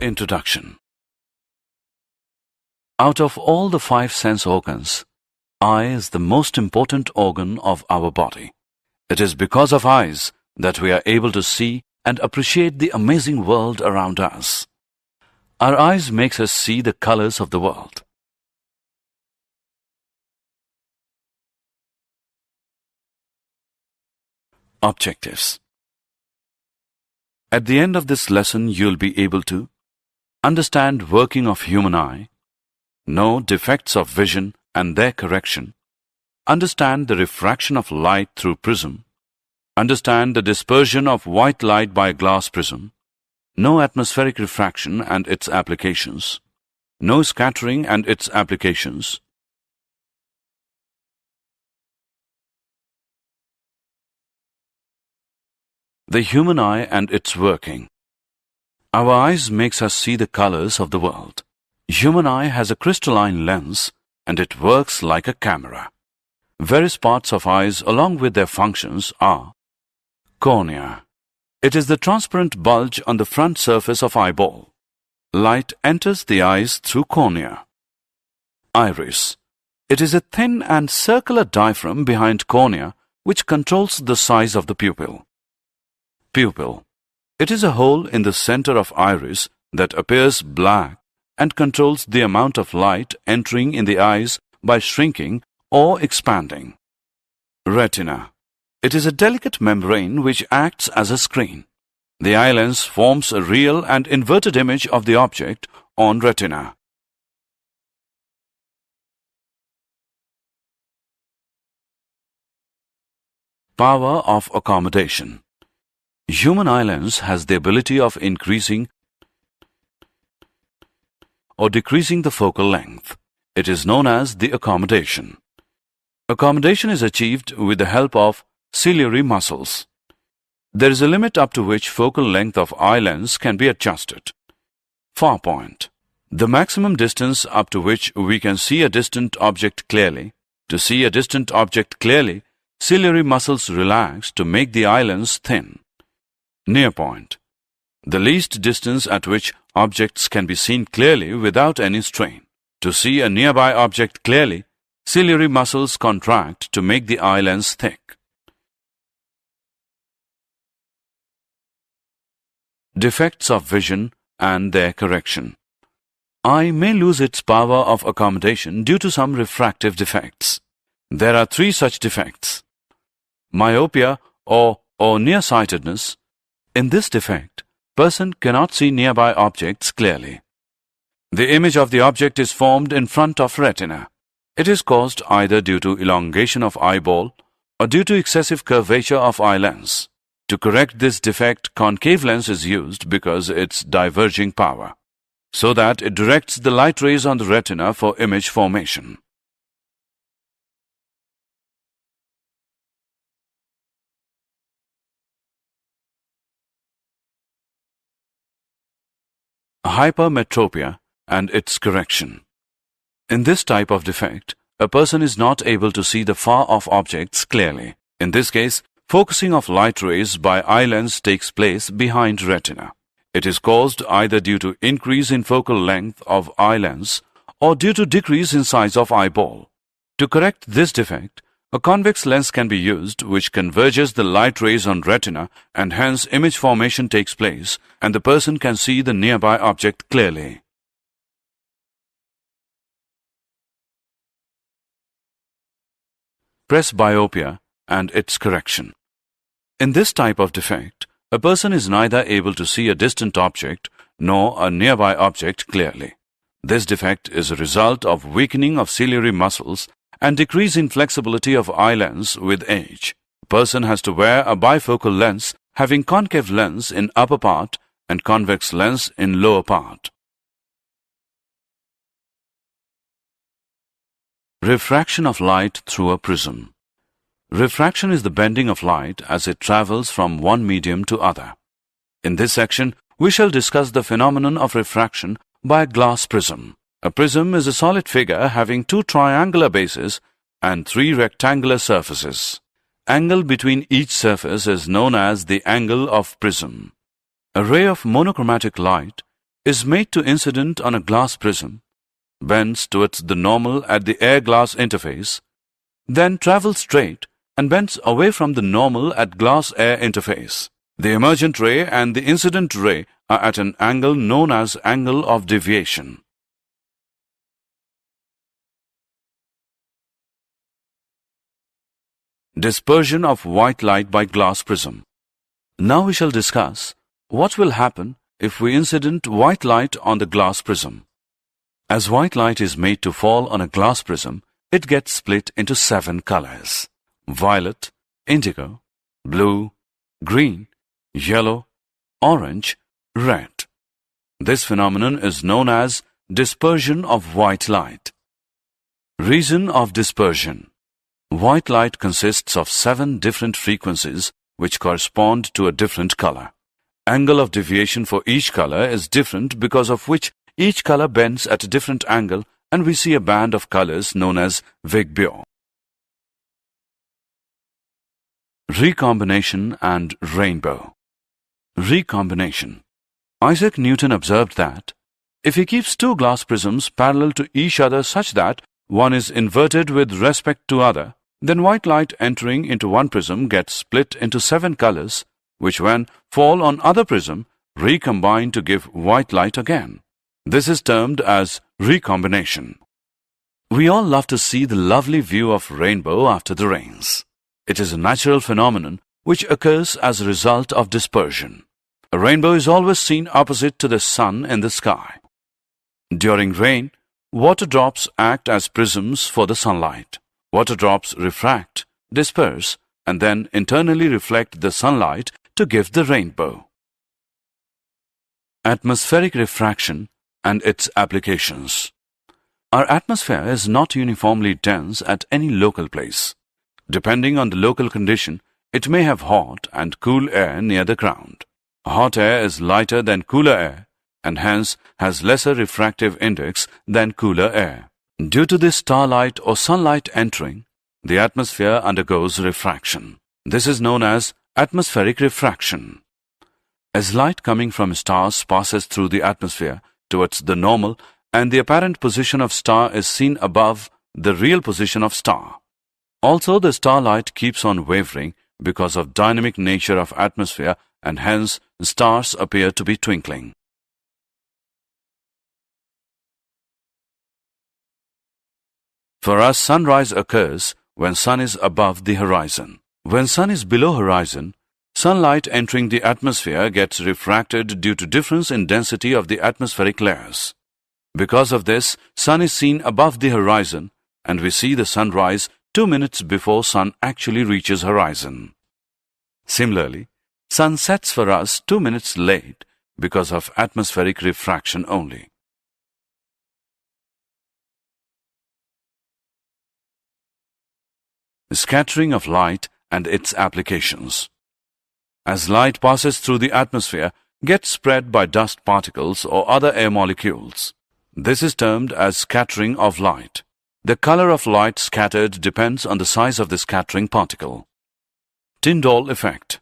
Introduction. Out of all the 5 sense organs, eye is the most important organ of our body. It is because of eyes that we are able to see and appreciate the amazing world around us. Our eyes makes us see the colors of the world. Objectives. At the end of this lesson, you'll be able to understand working of human eye, know defects of vision and their correction, understand the refraction of light through prism, understand the dispersion of white light by glass prism, know atmospheric refraction and its applications, know scattering and its applications, the human eye and its working. Our eyes makes us see the colors of the world. Human eye has a crystalline lens and it works like a camera. Various parts of eyes along with their functions are cornea. It is the transparent bulge on the front surface of eyeball. Light enters the eyes through cornea. Iris. It is a thin and circular diaphragm behind cornea which controls the size of the pupil. Pupil. It is a hole in the center of iris that appears black and controls the amount of light entering in the eyes by shrinking or expanding. Retina. It is a delicate membrane which acts as a screen. The eye lens forms a real and inverted image of the object on retina. Power of accommodation. Human eye lens has the ability of increasing or decreasing the focal length. It is known as the accommodation. Accommodation is achieved with the help of ciliary muscles. There is a limit up to which focal length of eye lens can be adjusted. Far point. The maximum distance up to which we can see a distant object clearly. To see a distant object clearly, ciliary muscles relax to make the eye lens thin. Near point. The least distance at which objects can be seen clearly without any strain. To see a nearby object clearly, ciliary muscles contract to make the eye lens thick. Defects of vision and their correction. Eye may lose its power of accommodation due to some refractive defects. There are 3 such defects. Myopia or nearsightedness. In this defect, person cannot see nearby objects clearly. The image of the object is formed in front of retina. It is caused either due to elongation of eyeball or due to excessive curvature of eye lens. To correct this defect, concave lens is used because its diverging power, so that it directs the light rays on the retina for image formation. Hypermetropia and its correction. In this type of defect, a person is not able to see the far-off objects clearly. In this case, focusing of light rays by eye lens takes place behind retina. It is caused either due to increase in focal length of eye lens or due to decrease in size of eyeball. To correct this defect, a convex lens can be used which converges the light rays on retina and hence image formation takes place and the person can see the nearby object clearly. Presbyopia and its correction. In this type of defect, a person is neither able to see a distant object nor a nearby object clearly. This defect is a result of weakening of ciliary muscles and decrease in flexibility of eye lens with age. A person has to wear a bifocal lens having concave lens in upper part and convex lens in lower part. Refraction of light through a prism. Refraction is the bending of light as it travels from one medium to other. In this section, we shall discuss the phenomenon of refraction by a glass prism. A prism is a solid figure having 2 triangular bases and 3 rectangular surfaces. Angle between each surface is known as the angle of prism. A ray of monochromatic light is made to incident on a glass prism, bends towards the normal at the air-glass interface, then travels straight and bends away from the normal at glass-air interface. The emergent ray and the incident ray are at an angle known as angle of deviation. Dispersion of white light by glass prism. Now we shall discuss what will happen if we incident white light on the glass prism. As white light is made to fall on a glass prism, it gets split into 7 colors: violet, indigo, blue, green, yellow, orange, red. This phenomenon is known as dispersion of white light. Reason of dispersion. White light consists of 7 different frequencies which correspond to a different color. Angle of deviation for each color is different, because of which each color bends at a different angle, and we see a band of colors known as Vigbio. Recombination and rainbow. Recombination. Isaac Newton observed that if he keeps 2 glass prisms parallel to each other such that one is inverted with respect to other, then white light entering into one prism gets split into 7 colors, which when fall on other prism, recombine to give white light again. This is termed as recombination. We all love to see the lovely view of rainbow after the rains. It is a natural phenomenon which occurs as a result of dispersion. A rainbow is always seen opposite to the sun in the sky. During rain, water drops act as prisms for the sunlight. Water drops refract, disperse, and then internally reflect the sunlight to give the rainbow. Atmospheric refraction and its applications. Our atmosphere is not uniformly dense at any local place. Depending on the local condition, it may have hot and cool air near the ground. Hot air is lighter than cooler air, and hence has lesser refractive index than cooler air. Due to this starlight or sunlight entering, the atmosphere undergoes refraction. This is known as atmospheric refraction. As light coming from stars passes through the atmosphere towards the normal, and the apparent position of star is seen above the real position of star. Also, the starlight keeps on wavering because of dynamic nature of atmosphere, and hence stars appear to be twinkling. For us, sunrise occurs when sun is above the horizon. When sun is below horizon, sunlight entering the atmosphere gets refracted due to difference in density of the atmospheric layers. Because of this, sun is seen above the horizon, and we see the sunrise 2 minutes before sun actually reaches horizon. Similarly, sun sets for us 2 minutes late because of atmospheric refraction only. Scattering of light and its applications. As light passes through the atmosphere, gets spread by dust particles or other air molecules. This is termed as scattering of light. The color of light scattered depends on the size of the scattering particle. Tyndall effect.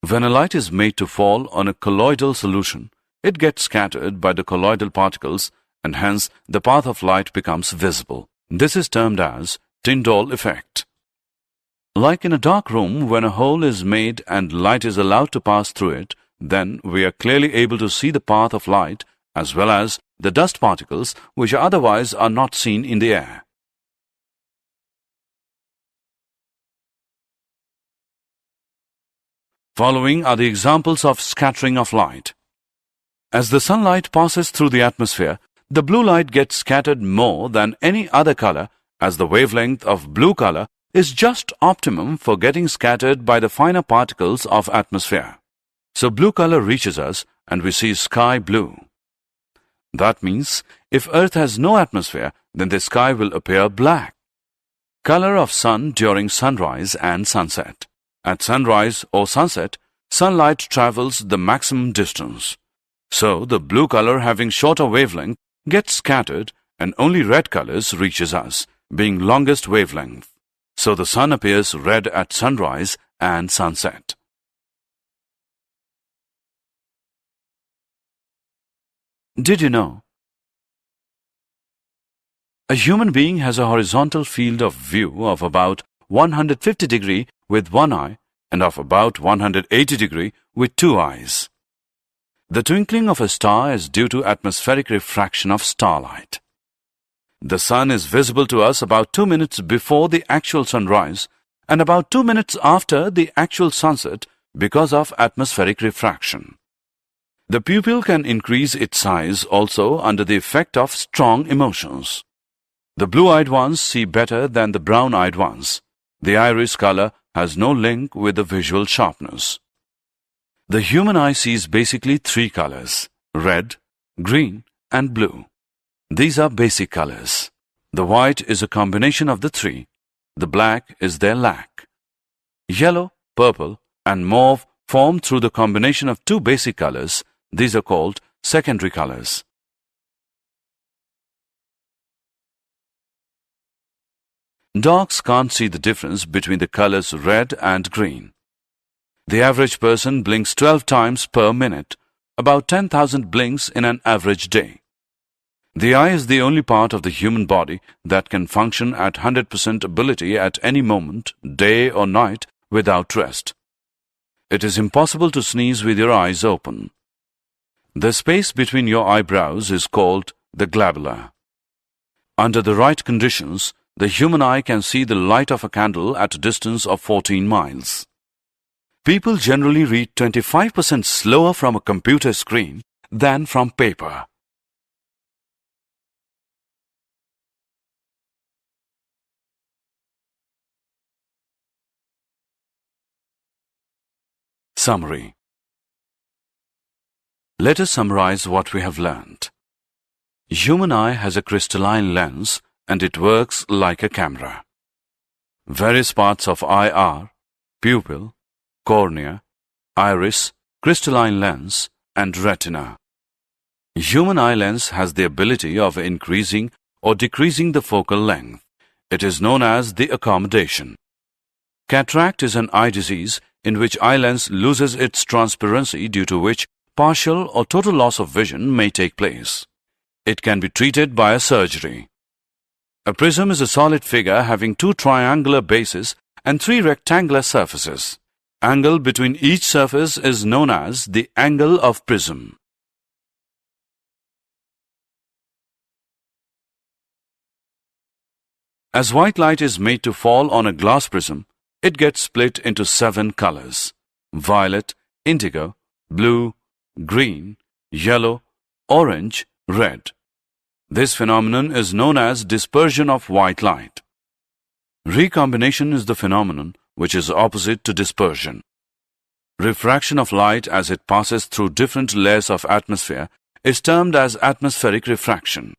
When a light is made to fall on a colloidal solution, it gets scattered by the colloidal particles, and hence the path of light becomes visible. This is termed as Tyndall effect. Like in a dark room, when a hole is made and light is allowed to pass through it, then we are clearly able to see the path of light as well as the dust particles which otherwise are not seen in the air. Following are the examples of scattering of light. As the sunlight passes through the atmosphere, the blue light gets scattered more than any other color, as the wavelength of blue color is just optimum for getting scattered by the finer particles of atmosphere. So blue color reaches us and we see sky blue. That means if Earth has no atmosphere, then the sky will appear black. Color of sun during sunrise and sunset. At sunrise or sunset, sunlight travels the maximum distance. So the blue color having shorter wavelength gets scattered, and only red colors reaches us, being longest wavelength. So the sun appears red at sunrise and sunset. Did you know? A human being has a horizontal field of view of about 150 degree with one eye and of about 180 degree with two eyes. The twinkling of a star is due to atmospheric refraction of starlight. The sun is visible to us about 2 minutes before the actual sunrise and about 2 minutes after the actual sunset because of atmospheric refraction. The pupil can increase its size also under the effect of strong emotions. The blue-eyed ones see better than the brown-eyed ones. The iris color has no link with the visual sharpness. The human eye sees basically three colors: red, green, and blue. These are basic colors. The white is a combination of the three. The black is their lack. Yellow, purple, and mauve form through the combination of two basic colors. These are called secondary colors. Dogs can't see the difference between the colors red and green. The average person blinks 12 times per minute, about 10,000 blinks in an average day. The eye is the only part of the human body that can function at 100% ability at any moment, day or night, without rest. It is impossible to sneeze with your eyes open. The space between your eyebrows is called the glabella. Under the right conditions, the human eye can see the light of a candle at a distance of 14 miles. People generally read 25% slower from a computer screen than from paper. Summary. Let us summarize what we have learned. Human eye has a crystalline lens and it works like a camera. Various parts of eye are pupil, cornea, iris, crystalline lens, and retina. Human eye lens has the ability of increasing or decreasing the focal length. It is known as the accommodation. Cataract is an eye disease in which eye lens loses its transparency, due to which partial or total loss of vision may take place. It can be treated by a surgery. A prism is a solid figure having two triangular bases and three rectangular surfaces. Angle between each surface is known as the angle of prism. As white light is made to fall on a glass prism, it gets split into 7 colors: violet, indigo, blue, green, yellow, orange, red. This phenomenon is known as dispersion of white light. Recombination is the phenomenon which is opposite to dispersion. Refraction of light as it passes through different layers of atmosphere is termed as atmospheric refraction.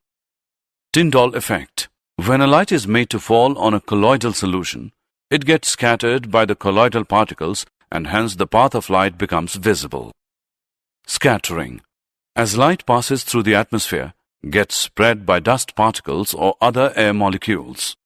Tyndall effect. When a light is made to fall on a colloidal solution, it gets scattered by the colloidal particles and hence the path of light becomes visible. Scattering. As light passes through the atmosphere, gets spread by dust particles or other air molecules.